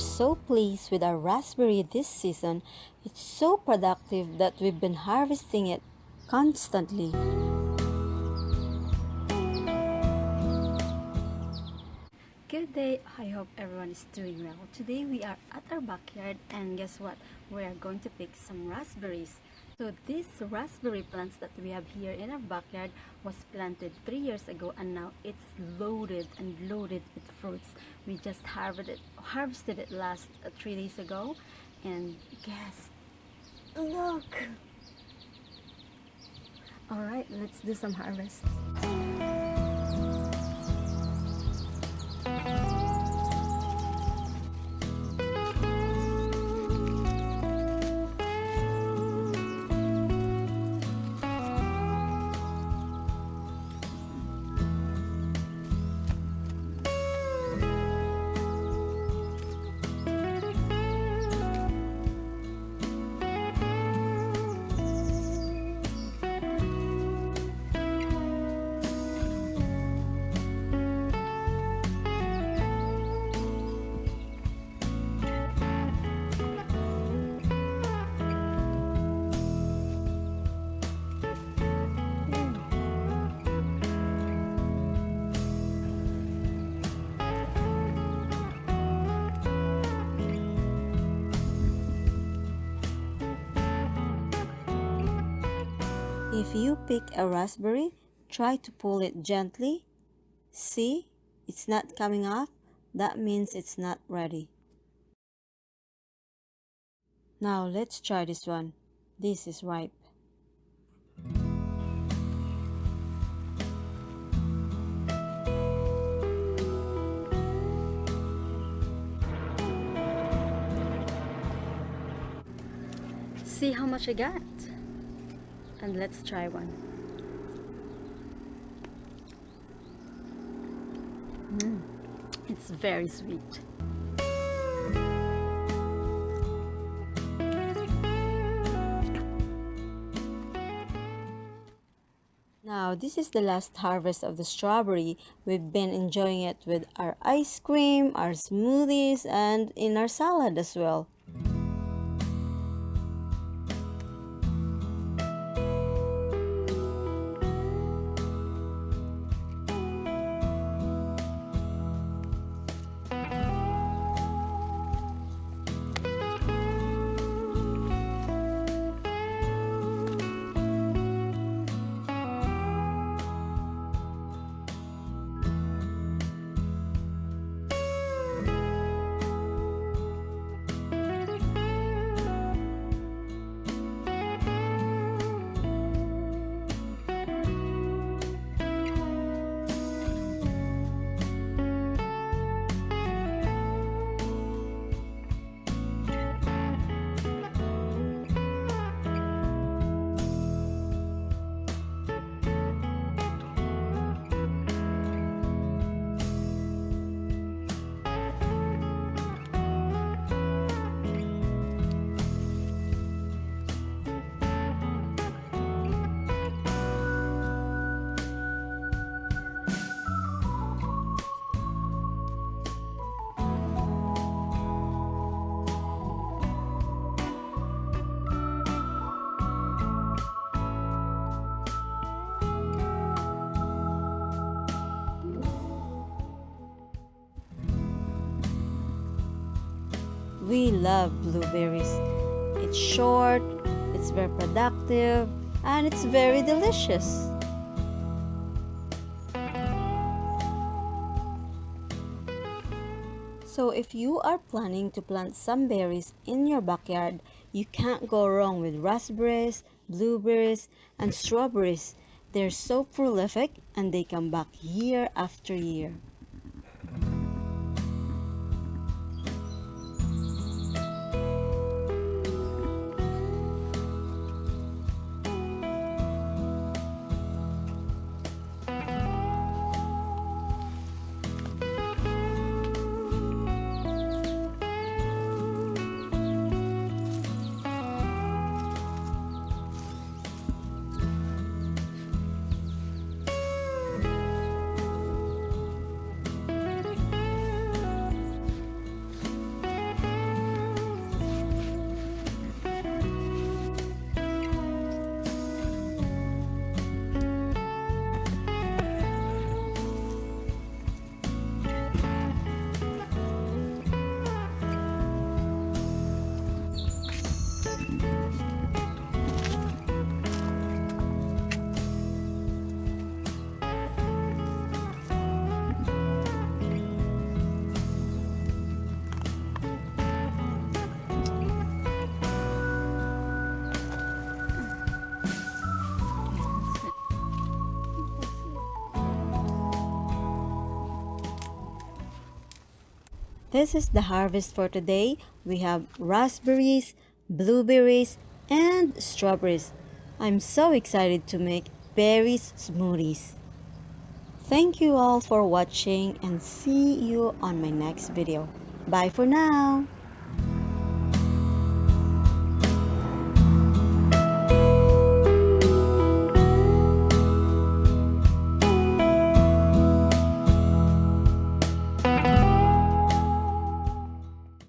so pleased with our raspberry this season. It's so productive that we've been harvesting it constantly. Good day, I hope everyone is doing well. Today we are at our backyard and guess what? We are going to pick some raspberries. So these raspberry plants that we have here in our backyard was planted 3 years ago and now it's loaded and loaded with fruits. We just harvested it last 3 days ago and guess, look! Alright, let's do some harvest. If you pick a raspberry, try to pull it gently. See, it's not coming off. That means it's not ready. Now let's try this one. This is ripe. See how much I got? And let's try one. It's very sweet. Now, this is the last harvest of the strawberry. We've been enjoying it with our ice cream, our smoothies, and in our salad as well. We love blueberries. It's short, it's very productive, and it's very delicious. So if you are planning to plant some berries in your backyard, you can't go wrong with raspberries, blueberries, and strawberries. They're so prolific and they come back year after year. This is the harvest for today. We have raspberries, blueberries, and strawberries. I'm so excited to make berries smoothies. Thank you all for watching and see you on my next video. Bye for now.